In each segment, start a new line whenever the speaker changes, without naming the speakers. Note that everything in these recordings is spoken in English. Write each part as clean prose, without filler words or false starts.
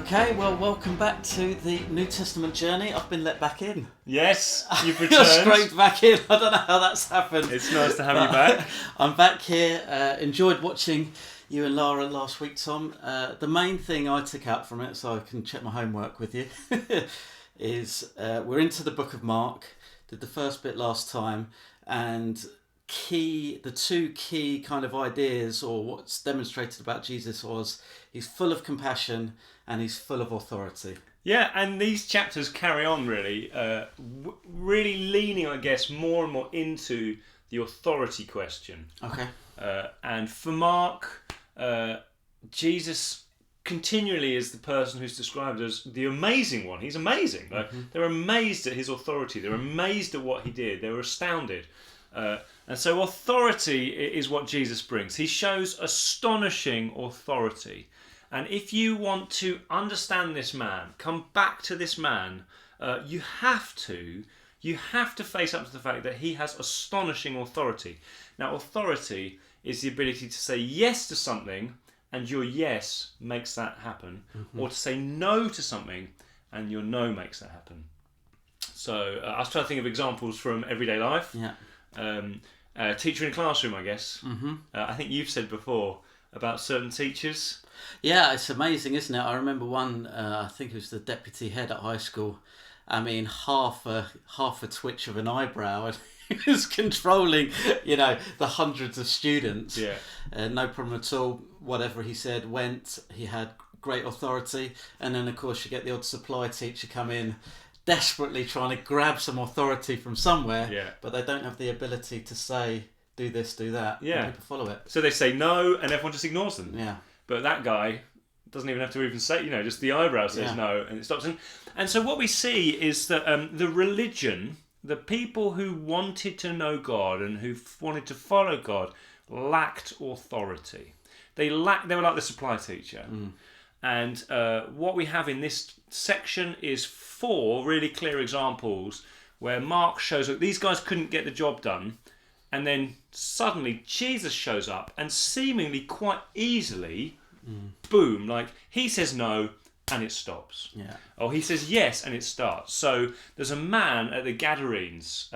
Okay, well, welcome back to the New Testament journey. I've been let back in.
Yes, you've
You're
returned.
scraped back in. I don't know how that's happened.
It's nice to have you back.
I'm back here. Enjoyed watching you and Lara last week, Tom. The main thing I took out from it, so I can check my homework with you, is we're into the book of Mark. Did the first bit last time, and the two key kind of ideas, or what's demonstrated about Jesus, was he's full of compassion and he's full of authority.
Yeah, and these chapters carry on really leaning, I guess, more and more into the authority question.
Okay.
And for Mark, Jesus continually is the person who's described as the amazing one. He's amazing. Like, they're amazed at his authority. They're amazed at what he did. They were astounded. And so authority is what Jesus brings. He shows astonishing authority. And if you want to understand this man, come back to this man, you have to face up to the fact that he has astonishing authority. Now, authority is the ability to say yes to something and your yes makes that happen, or to say no to something and your no makes that happen. So I was trying to think of examples from everyday life.
Yeah.
Teacher in a classroom, I guess. I think you've said before about certain teachers.
Yeah, it's amazing, isn't it? I remember one, I think it was the deputy head at high school. I mean, half a twitch of an eyebrow, and he was controlling, the hundreds of students.
Yeah.
No problem at all. Whatever he said went. He had great authority. And then, of course, you get the odd supply teacher come in, desperately trying to grab some authority from somewhere, but they don't have the ability to say, do this, do that.
Yeah.
And people follow it.
So they say no, and everyone just ignores them.
Yeah.
But that guy doesn't even have to even say, just the eyebrow says no, and it stops. And so what we see is that the religion, the people who wanted to know God and who wanted to follow God, lacked authority. They were like the supply teacher. And what we have in this section is 4 really clear examples where Mark shows that these guys couldn't get the job done, and then suddenly Jesus shows up and seemingly quite easily, boom, like he says no and it stops.
Yeah.
Or he says yes and it starts. So there's a man at the Gadarenes,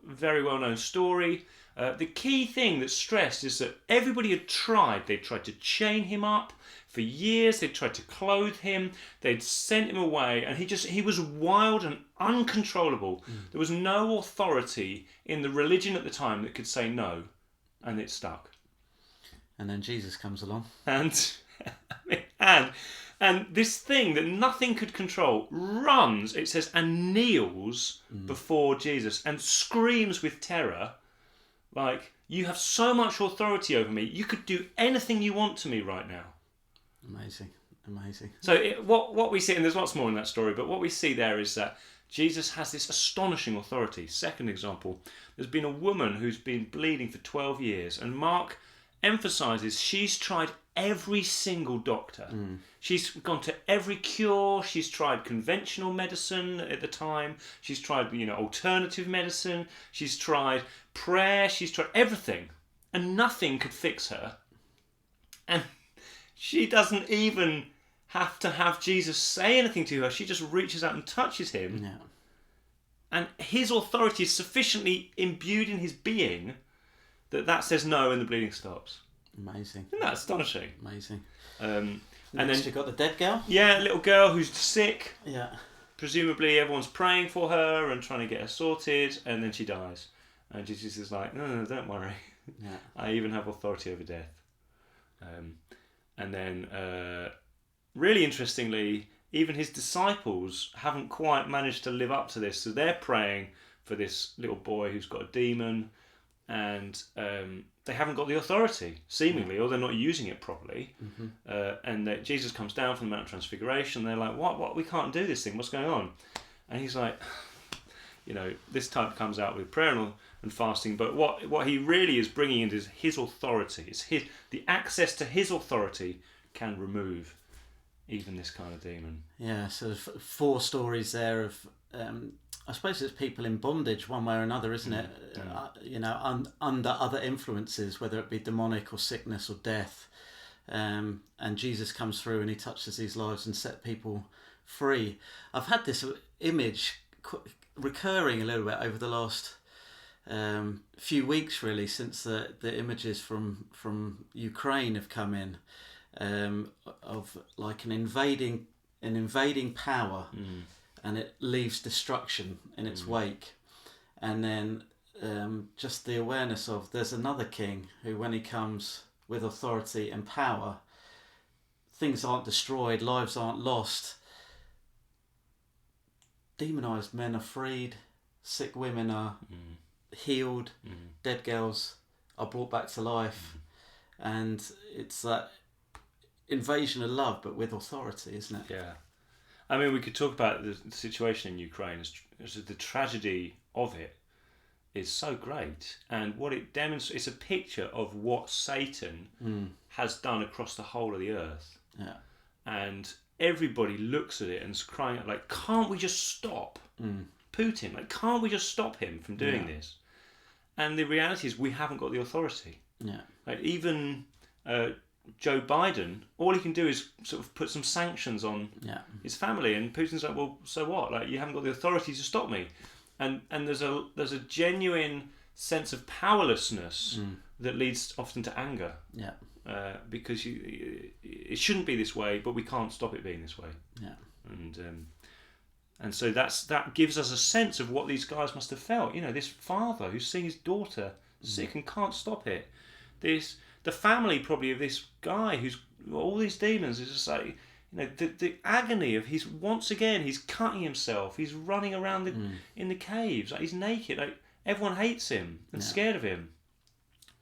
very well-known story. The key thing that's stressed is that everybody had tried. They tried to chain him up for years. They tried to clothe him. They'd sent him away, and he was wild and uncontrollable. There was no authority in the religion at the time that could say no, and it stuck.
And then Jesus comes along.
And this thing that nothing could control runs, it says, and kneels before Jesus and screams with terror, like, you have so much authority over me, you could do anything you want to me right now.
Amazing.
So what we see, and there's lots more in that story, but what we see there is that Jesus has this astonishing authority. Second example, there's been a woman who's been bleeding for 12 years, and Mark emphasises she's tried every single doctor. She's gone to every cure. She's tried conventional medicine at the time. She's tried, alternative medicine. She's tried prayer. She's tried everything, and nothing could fix her. And she doesn't even have to have Jesus say anything to her. She just reaches out and touches him.
Yeah. And
his authority is sufficiently imbued in his being that says no and the bleeding stops.
Amazing.
Isn't that astonishing?
Amazing.
And
then you've got the dead girl.
Yeah, a little girl who's sick.
Yeah.
Presumably everyone's praying for her and trying to get her sorted, and then she dies. And Jesus is like, no, don't worry.
Yeah.
I even have authority over death. And then, really interestingly, even his disciples haven't quite managed to live up to this. So they're praying for this little boy who's got a demon, and they haven't got the authority, seemingly, or they're not using it properly. And Jesus comes down from the Mount of Transfiguration, and they're like, what? We can't do this thing. What's going on? And he's like, this type comes out with prayer and fasting, but what he really is bringing in is his authority. It's the access to his authority can remove even this kind of demon.
Yeah, so 4 stories there of, I suppose it's people in bondage one way or another, isn't it? Under other influences, whether it be demonic or sickness or death. and Jesus comes through and he touches these lives and set people free. I've had this image recurring a little bit over the last few weeks, really, since the images from Ukraine have come in, of like an invading power, and it leaves destruction in its wake, and then just the awareness of there's another king who, when he comes with authority and power, things aren't destroyed, lives aren't lost, demonized men are freed, sick women are healed, dead girls are brought back to life, and it's that invasion of love, but with authority, isn't it?
Yeah. I mean, we could talk about the situation in Ukraine as the tragedy of it is so great, and what it demonstrates, it's a picture of what Satan has done across the whole of the earth.
Yeah.
And everybody looks at it and is crying out, like, can't we just stop Putin? Like, can't we just stop him from doing this? And the reality is we haven't got the authority.
Yeah.
Like, even Joe Biden, all he can do is sort of put some sanctions on his family, and Putin's like, well, so what? Like, you haven't got the authority to stop me. And there's a genuine sense of powerlessness that leads often to anger.
Yeah.
Because it shouldn't be this way, but we can't stop it being this way.
Yeah.
And so that gives us a sense of what these guys must have felt. You know, this father who's seeing his daughter sick and can't stop it. The family probably of this guy who's all these demons is just like, you know, the agony of he's cutting himself, he's running around in the caves, like he's naked, like everyone hates him and scared of him.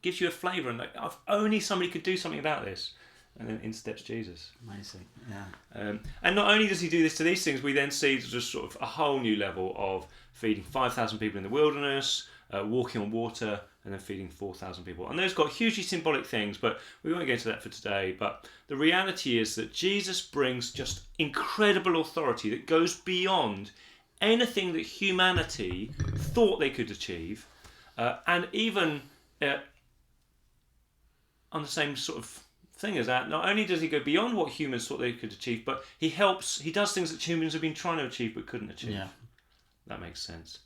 Gives you a flavour, and like, if only somebody could do something about this. And then in steps Jesus.
Amazing, yeah.
And not only does he do this to these things, we then see just sort of a whole new level of feeding 5,000 people in the wilderness, walking on water, and then feeding 4,000 people. And those got hugely symbolic things, but we won't get into that for today. But the reality is that Jesus brings just incredible authority that goes beyond anything that humanity thought they could achieve, and even on the same sort of thing as that, not only does he go beyond what humans thought they could achieve, but he does things that humans have been trying to achieve but couldn't achieve.
Yeah.
That makes sense.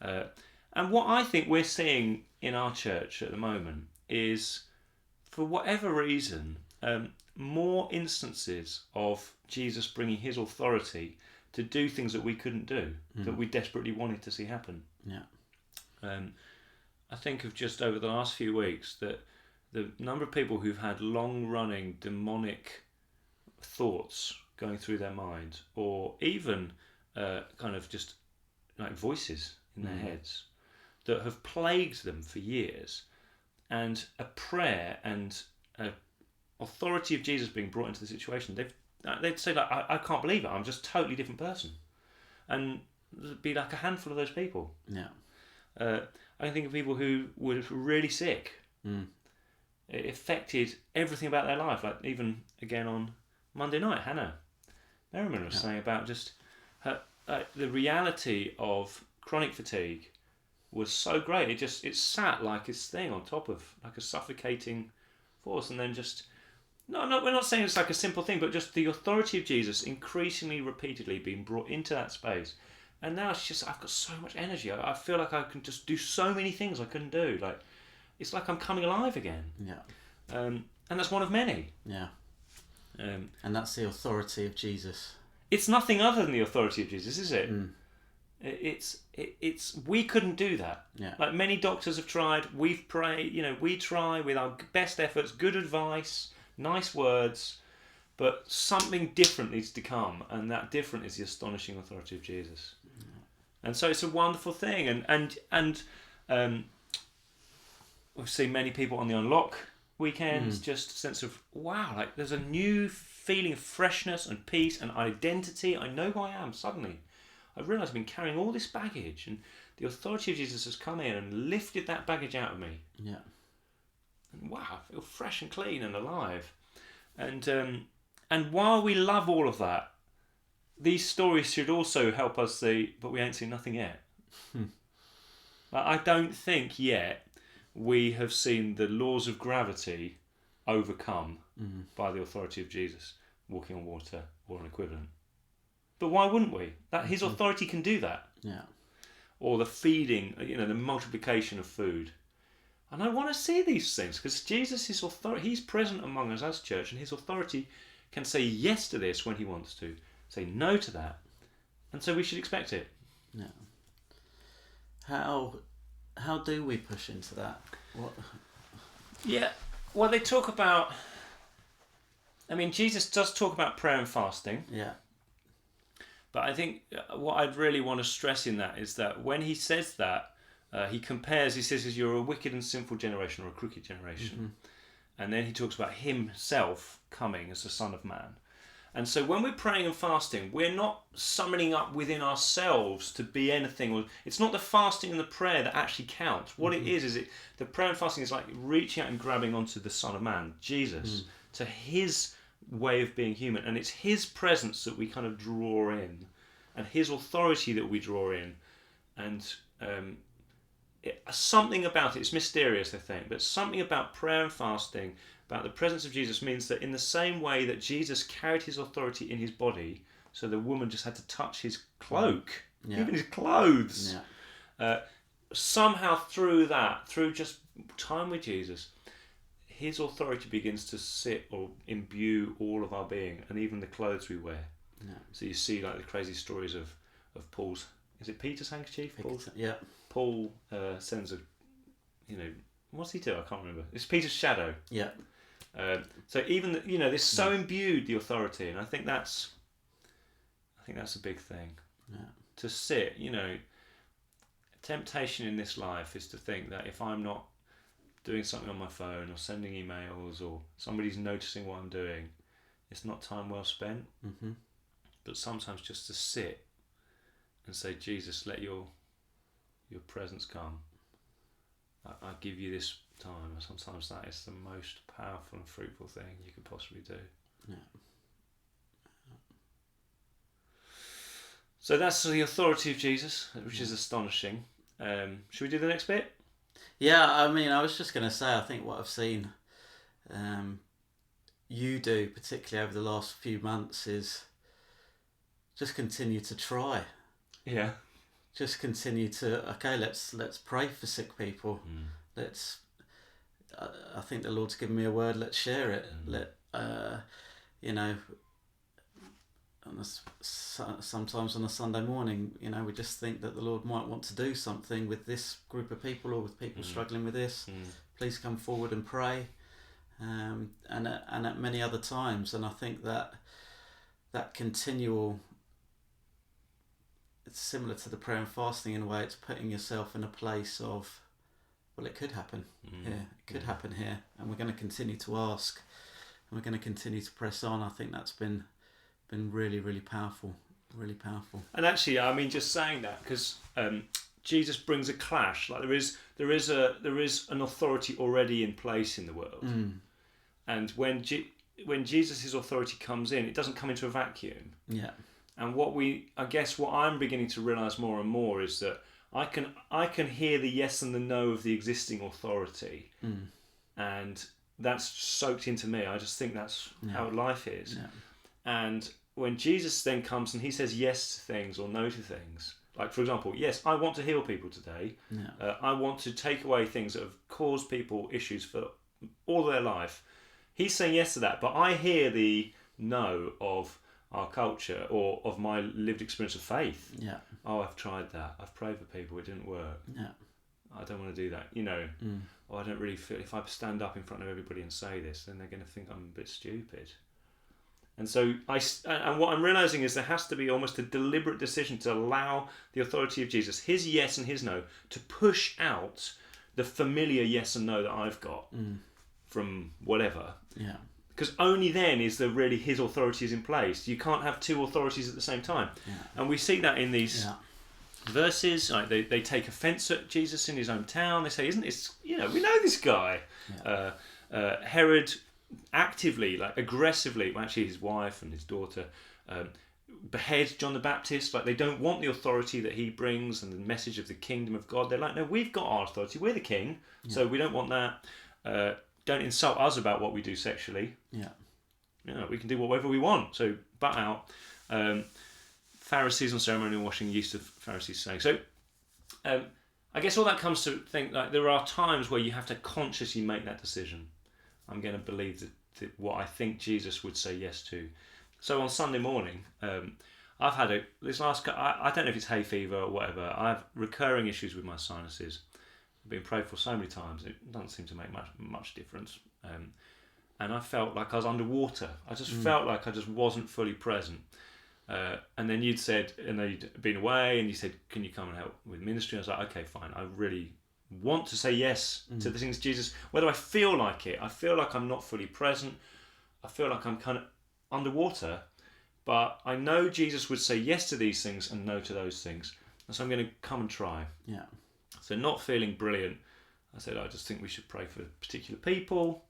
And what I think we're seeing in our church at the moment is, for whatever reason, more instances of Jesus bringing his authority to do things that we couldn't do, that we desperately wanted to see happen.
Yeah.
I think of just over the last few weeks that the number of people who've had long-running demonic thoughts going through their mind, or even kind of just like voices in their heads that have plagued them for years, and a prayer and authority of Jesus being brought into the situation, they'd say, like, I can't believe it, I'm just a totally different person. And there'd be like a handful of those people.
Yeah.
I can think of people who were really sick. It affected everything about their life. Like, even again on Monday night, Hannah Merriman was saying about just the reality of chronic fatigue was so great. It sat like this thing on top of like a suffocating force, and then just we're not saying it's like a simple thing, but just the authority of Jesus increasingly, repeatedly being brought into that space. And now it's just, I've got so much energy. I feel like I can just do so many things I couldn't do. Like, it's like I'm coming alive again.
Yeah.
And that's one of many.
Yeah. And that's the authority of Jesus.
It's nothing other than the authority of Jesus, is it? It's we couldn't do that.
Yeah.
Like, many doctors have tried. We've prayed. You know, we try with our best efforts, good advice, nice words, but something different needs to come, and that different is the astonishing authority of Jesus. And so it's a wonderful thing, and we've seen many people on the Unlock weekends, just a sense of, wow, like there's a new feeling of freshness and peace and identity. I know who I am suddenly. I realise I've been carrying all this baggage, and the authority of Jesus has come in and lifted that baggage out of me.
Yeah.
And wow, I feel fresh and clean and alive. And while we love all of that, these stories should also help us see, but we ain't seen nothing yet. I don't think yet we have seen the laws of gravity overcome by the authority of Jesus, walking on water or an equivalent. But why wouldn't we? That his authority can do that.
Yeah.
Or the feeding, the multiplication of food. And I want to see these things because Jesus is authority. He's present among us as church, and his authority can say yes to this when he wants to, say no to that, and so we should expect it.
Yeah. How do we push into that? What?
Yeah. Well, they talk about. I mean, Jesus does talk about prayer and fasting.
Yeah.
But I think what I'd really want to stress in that is that when he says that, he says, you're a wicked and sinful generation or a crooked generation. And then he talks about himself coming as the Son of Man. And so when we're praying and fasting, we're not summoning up within ourselves to be anything. It's not the fasting and the prayer that actually counts. What it is the prayer and fasting is like reaching out and grabbing onto the Son of Man, Jesus, to his way of being human. And it's his presence that we kind of draw in, and his authority that we draw in. And something about it's mysterious, I think, but something about prayer and fasting, about the presence of Jesus, means that in the same way that Jesus carried his authority in his body, so the woman just had to touch his cloak, even his clothes, somehow through just time with Jesus, his authority begins to sit or imbue all of our being, and even the clothes we wear. So you see like the crazy stories of Paul's, is it Peter's handkerchief? Paul sends what's he do? I can't remember. It's Peter's shadow.
Yeah.
So even this so imbued the authority, and I think that's a big thing. Yeah. To sit, temptation in this life is to think that if I'm not doing something on my phone or sending emails or somebody's noticing what I'm doing, it's not time well spent. But sometimes just to sit and say, Jesus, let your presence come. I give you this time. Sometimes that is the most powerful and fruitful thing you could possibly do. Yeah. So that's the authority of Jesus, which is astonishing. Should we do the next bit?
Yeah, I mean, I was just going to say, I think what I've seen you do, particularly over the last few months, is just continue to try.
Yeah.
Just continue to, let's pray for sick people. I think the Lord's given me a word, let's share it. Sometimes on a Sunday morning, we just think that the Lord might want to do something with this group of people or with people struggling with this. Please come forward and pray. And at many other times. And I think that continual, it's similar to the prayer and fasting in a way. It's putting yourself in a place of, well, it could happen here. It could happen here. And we're going to continue to ask. And we're going to continue to press on. I think that's been really, really powerful. Really powerful.
And actually, I mean, just saying that, because Jesus brings a clash. Like there is an authority already in place in the world. And when Jesus' authority comes in, it doesn't come into a vacuum. Yeah. And what I'm beginning to realise more and more is that I can hear the yes and the no of the existing authority, and that's soaked into me. I just think that's how life is. Yeah. And when Jesus then comes and he says yes to things or no to things, like for example, yes, I want to heal people today. Yeah. I want to take away things that have caused people issues for all their life. He's saying yes to that, but I hear the no of our culture or of my lived experience of faith. Yeah. Oh, I've tried that. I've prayed for people. It didn't work. Yeah. I don't want to do that. Or I don't really feel, if I stand up in front of everybody and say this, then they're going to think I'm a bit stupid. And so and what I'm realising is there has to be almost a deliberate decision to allow the authority of Jesus, his yes and his no, to push out the familiar yes and no that I've got from whatever. Yeah. Because only then is there really his authority is in place. You can't have two authorities at the same time. Yeah. And we see that in these verses. Like they take offence at Jesus in his own town. They say, isn't this, we know this guy. Yeah. Herod actively, like aggressively, well, actually his wife and his daughter, behead John the Baptist. Like they don't want the authority that he brings and the message of the kingdom of God. They're like, no, we've got our authority. We're the king, so we don't want that. don't insult us about what we do sexually.
Yeah.
We can do whatever we want. So butt out. Pharisees on ceremonial washing used to Pharisees saying. So I guess all that comes to think like there are times where you have to consciously make that decision. I'm going to believe that what I think Jesus would say yes to. So on Sunday morning, I've had I don't know if it's hay fever or whatever. I have recurring issues with my sinuses. I've been prayed for so many times. It doesn't seem to make much difference. And I felt like I was underwater. I just felt like I just wasn't fully present. And then you'd said, you'd been away, and you said, can you come and help with ministry? I was like, okay, fine. I really want to say yes to the things Jesus, whether I feel like it. I feel like I'm not fully present. I feel like I'm kind of underwater. But I know Jesus would say yes to these things and no to those things. And so I'm going to come and try.
Yeah.
So not feeling brilliant, I said, I just think we should pray for particular people.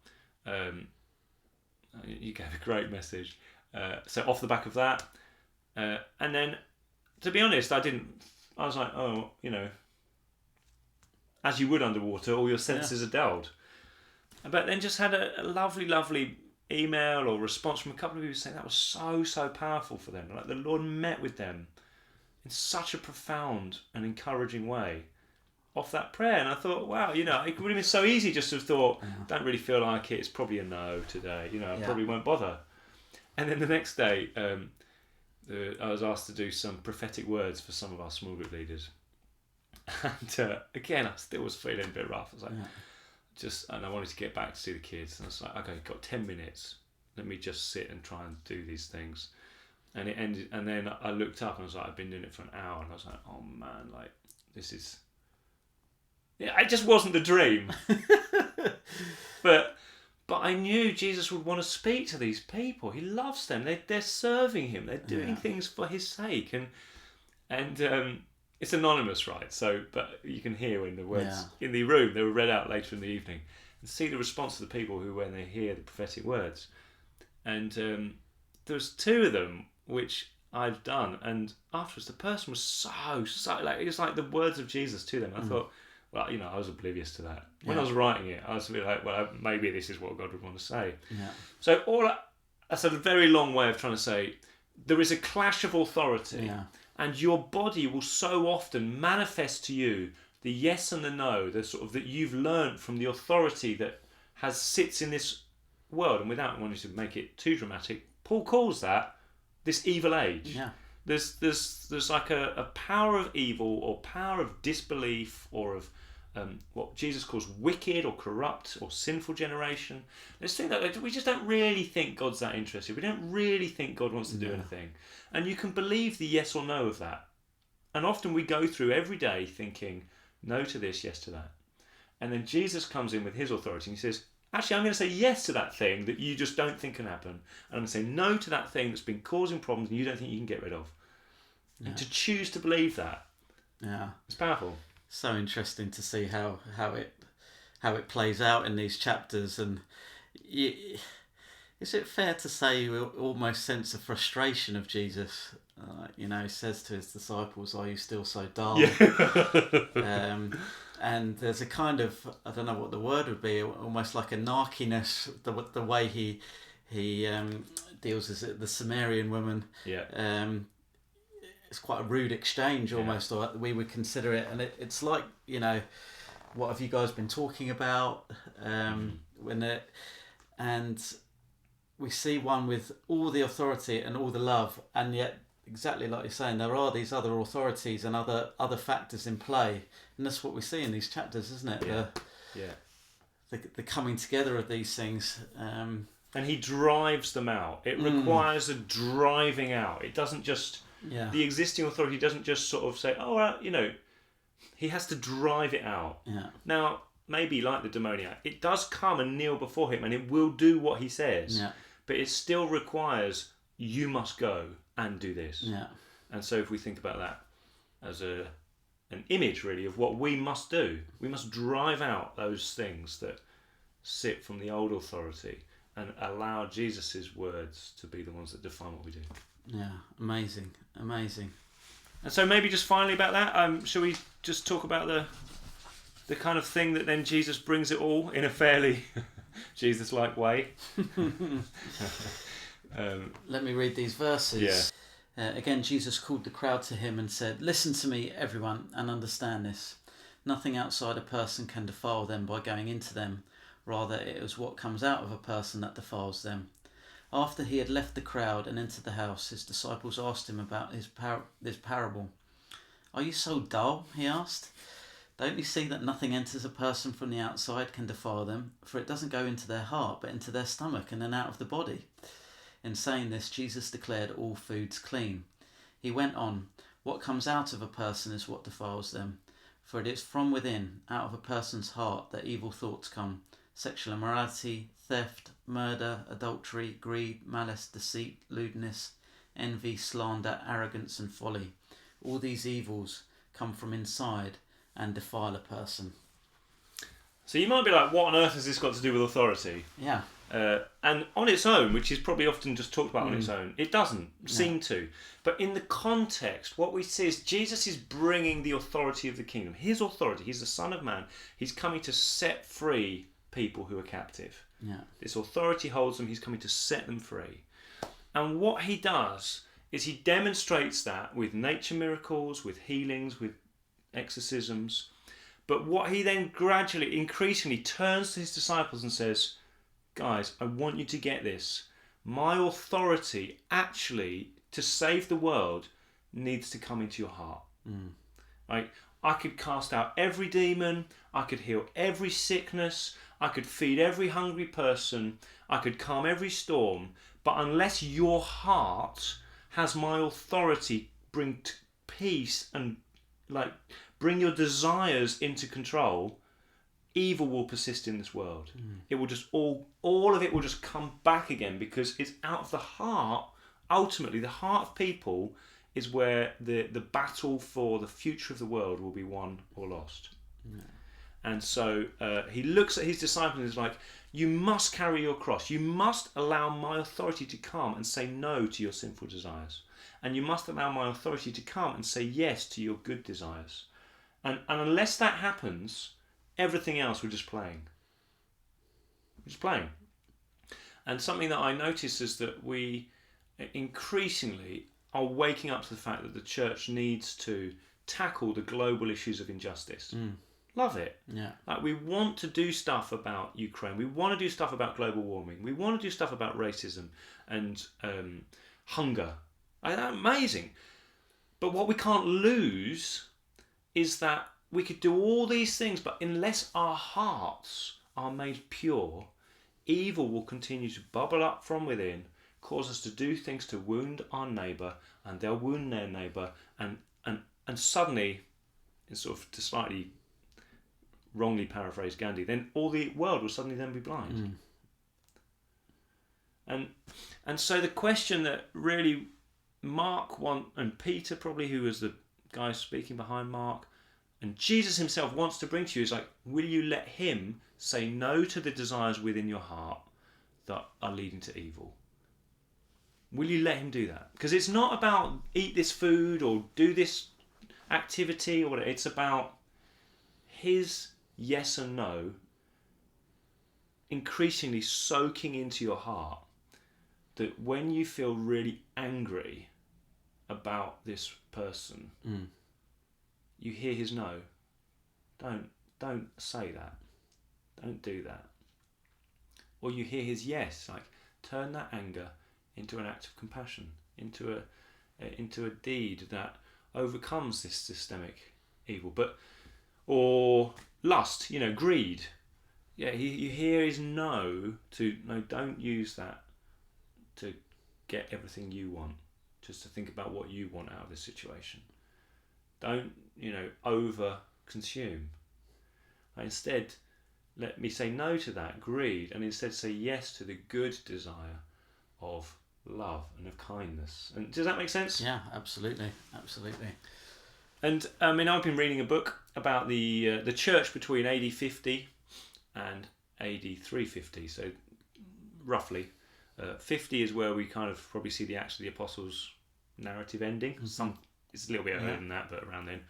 You gave a great message. So off the back of that, and then, to be honest, I was like, as you would underwater, all your senses are dulled. But then just had a lovely email or response from a couple of people saying that was so powerful for them. Like the Lord met with them in such a profound and encouraging way off that prayer. And I thought, wow, it would have been so easy just to have thought, don't really feel like it, it's probably a no today, I probably won't bother. And then the next day, I was asked to do some prophetic words for some of our small group leaders. And again, I still was feeling a bit rough. I was like, and I wanted to get back to see the kids. And I was like, okay, got 10 minutes. Let me just sit and try and do these things. And it ended, and then I looked up and I was like, I've been doing it for an hour. And I was like, oh man, like, this is... Yeah, it just wasn't the dream. But I knew Jesus would want to speak to these people. He loves them. They're serving him. They're doing things for his sake. And it's anonymous, right? So, but you can hear when the words in the room, they were read out later in the evening, and see the response of the people who, when they hear the prophetic words. And there was 2 of them which I'd done, and afterwards the person was so like, it was like the words of Jesus to them. I thought, well, I was oblivious to that. When I was writing it, I was a bit like, well, maybe this is what God would want to say. Yeah. So that's a very long way of trying to say, there is a clash of authority, and your body will so often manifest to you the yes and the no, the sort of that you've learned from the authority that sits in this world. And without wanting to make it too dramatic, Paul calls that this evil age. Yeah. There's like a power of evil or power of disbelief or of what Jesus calls wicked or corrupt or sinful generation. Let's think that we just don't really think God's that interested. We don't really think God wants to do anything. And you can believe the yes or no of that. And often we go through every day thinking no to this, yes to that. And then Jesus comes in with his authority and he says, actually, I'm going to say yes to that thing that you just don't think can happen. And I'm going to say no to that thing that's been causing problems and you don't think you can get rid of. Yeah. And to choose to believe that, it's powerful.
So interesting to see how it plays out in these chapters. And is it fair to say you almost sense a frustration of Jesus? He says to his disciples, "Are you still so dull?" Yeah. And there's a kind of, I don't know what the word would be, almost like a narkiness, the way he deals with the Samaritan woman. Yeah. It's quite a rude exchange almost, or we would consider it. And it's like, what have you guys been talking about? And we see one with all the authority and all the love, and yet, exactly like you're saying, there are these other authorities and other factors in play, and that's what we see in these chapters, isn't it? The coming together of these things.
And he drives them out. It requires a driving out. It doesn't just... The existing authority doesn't just sort of say, he has to drive it out. Yeah. Now, maybe like the demoniac, it does come and kneel before him and it will do what he says. Yeah. But it still requires, you must go and do this. Yeah. And so if we think about that as an image, really, of what we must do, we must drive out those things that sit from the old authority and allow Jesus' words to be the ones that define what we do.
Yeah, amazing.
And so maybe just finally about that, shall we just talk about the kind of thing that then Jesus brings it all in a fairly Jesus-like way.
Let me read these verses.
Yeah.
Again, Jesus called the crowd to him and said, "Listen to me, everyone, and understand this. Nothing outside a person can defile them by going into them. Rather, it is what comes out of a person that defiles them." After he had left the crowd and entered the house, his disciples asked him about this parable. "Are you so dull?" he asked. "Don't you see that nothing enters a person from the outside can defile them? For it doesn't go into their heart, but into their stomach and then out of the body." In saying this, Jesus declared all foods clean. He went on, "What comes out of a person is what defiles them. For it is from within, out of a person's heart, that evil thoughts come: sexual immorality, theft, murder, adultery, greed, malice, deceit, lewdness, envy, slander, arrogance, and folly. All these evils come from inside and defile a person."
So you might be like, what on earth has this got to do with authority?
Yeah.
And on its own, which is probably often just talked about on its own, it doesn't seem to. But in the context, what we see is Jesus is bringing the authority of the kingdom. His authority, he's the Son of Man. He's coming to set free people who are captive.
Yeah.
This authority holds them. He's coming to set them free. And what he does is he demonstrates that with nature miracles, with healings, with exorcisms. But what he then gradually, increasingly turns to his disciples and says, "Guys, I want you to get this. My authority actually to save the world needs to come into your heart." Right? I could cast out every demon. I could heal every sickness. I could feed every hungry person. I could calm every storm. But unless your heart has my authority, bring peace and bring your desires into control, evil will persist in this world. It will just all of it will just come back again, because it's out of the heart. Ultimately, the heart of people is where the battle for the future of the world will be won or lost. And so he looks at his disciples and is like, "You must carry your cross. You must allow my authority to come and say no to your sinful desires. And you must allow my authority to come and say yes to your good desires. And unless that happens, everything else we're just playing. And something that I notice is that we increasingly are waking up to the fact that the church needs to tackle the global issues of injustice. Love it.
Yeah.
We want to do stuff about Ukraine. We want to do stuff about global warming. We want to do stuff about racism and hunger. Amazing. But what we can't lose is that we could do all these things, but unless our hearts are made pure, evil will continue to bubble up from within, cause us to do things to wound our neighbour, and they'll wound their neighbour, and suddenly, in sort of to slightly wrongly paraphrase Gandhi, then all the world will suddenly then be blind. And so the question that really Mark and Peter probably, who was the guy speaking behind Mark, and Jesus himself wants to bring to you is like, will you let him say no to the desires within your heart that are leading to evil? Will you let him do that? Because it's not about eat this food or do this activity or whatever. It's about his yes and no increasingly soaking into your heart, that when you feel really angry about this person, you hear his no. Don't say that. Don't do that. Or you hear his yes, like turn that anger into an act of compassion, into a deed that overcomes this systemic evil. Or lust, greed. Yeah, you hear his no, don't use that to get everything you want, just to think about what you want out of this situation. Don't, over consume. Instead, let me say no to that greed, and instead say yes to the good desire of love and of kindness. And does that make sense?
Yeah, absolutely.
And I've been reading a book about the church between AD 50 and AD 350. So roughly, 50 is where we kind of probably see the Acts of the Apostles narrative ending. It's a little bit earlier than that, but around then.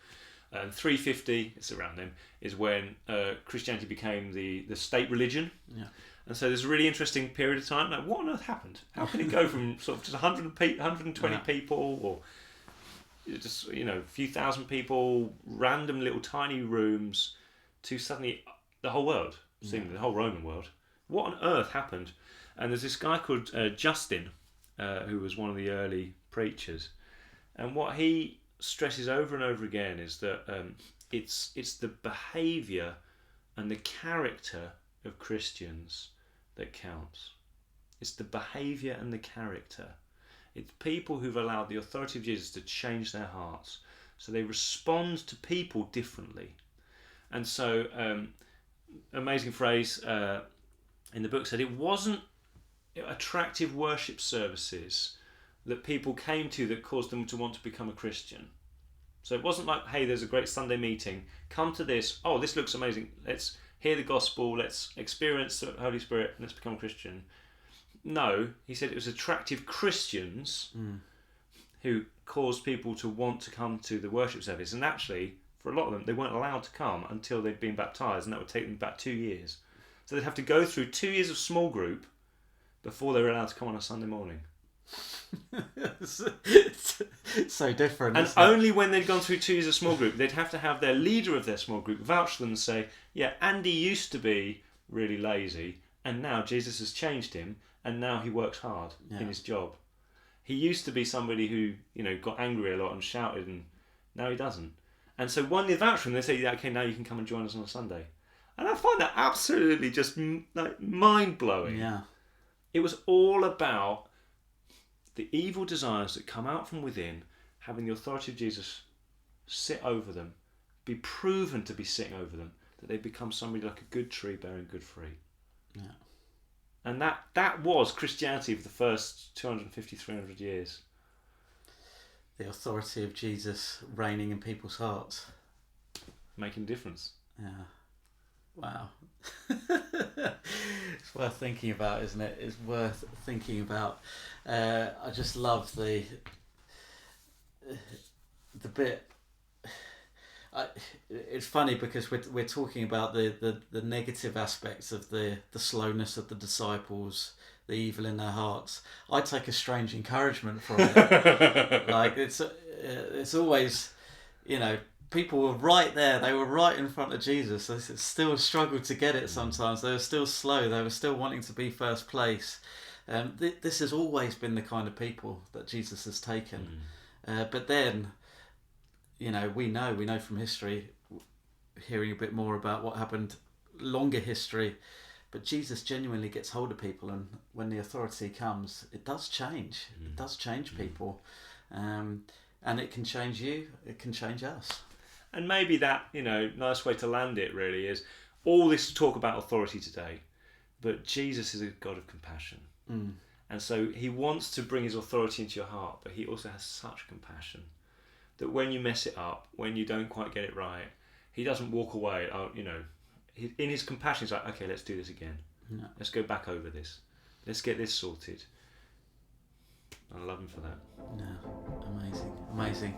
And 350, it's around then, is when Christianity became the state religion.
Yeah.
And so there's a really interesting period of time. Like, what on earth happened? How can it go from sort of just 120 people, or just, a few thousand people, random little tiny rooms, to suddenly the whole world, seemingly the whole Roman world? What on earth happened? And there's this guy called Justin, who was one of the early preachers, and what he stresses over and over again is that it's the behaviour and the character of Christians that counts. It's the behaviour and the character. It's people who've allowed the authority of Jesus to change their hearts, so they respond to people differently. And so, amazing phrase in the book said, it wasn't attractive worship services that people came to that caused them to want to become a Christian. So it wasn't like, hey, there's a great Sunday meeting, come to this, oh, this looks amazing, let's hear the gospel, let's experience the Holy Spirit, let's become a Christian. No, he said it was attractive Christians who caused people to want to come to the worship service. And actually, for a lot of them, they weren't allowed to come until they'd been baptised, and that would take them about 2 years. So they'd have to go through 2 years of small group before they were allowed to come on a Sunday morning.
So different.
And only when they'd gone through 2 years of small group, they'd have to have their leader of their small group vouch for them and say, yeah, Andy used to be really lazy, and now Jesus has changed him, and now he works hard in his job. He used to be somebody who, got angry a lot and shouted, and now he doesn't. And so when they vouch for him, they say, yeah, okay, now you can come and join us on a Sunday. And I find that absolutely just mind-blowing.
Yeah.
It was all about the evil desires that come out from within, having the authority of Jesus sit over them, be proven to be sitting over them, that they become somebody like a good tree bearing good fruit.
Yeah.
And that was Christianity for the first 250, 300 years.
The authority of Jesus reigning in people's hearts.
Making a difference.
Yeah. Wow. It's worth thinking about, isn't it? It's worth thinking about. I just love the bit. It's funny because we're talking about the negative aspects of the slowness of the disciples, the evil in their hearts. I take a strange encouragement from it. Like it's always, people were right there. They were right in front of Jesus. They still struggled to get it sometimes. They were still slow. They were still wanting to be first place. This has always been the kind of people that Jesus has taken. But then, we know from history, hearing a bit more about what happened, longer history, but Jesus genuinely gets hold of people, and when the authority comes, it does change. It does change people. And it can change you, it can change us.
And maybe that, nice way to land it really is all this talk about authority today, but Jesus is a God of compassion. And so he wants to bring his authority into your heart, but he also has such compassion that when you mess it up, when you don't quite get it right, he doesn't walk away. In his compassion, he's like, okay, let's do this again.
No.
Let's go back over this. Let's get this sorted. I love him for that.
Yeah, amazing.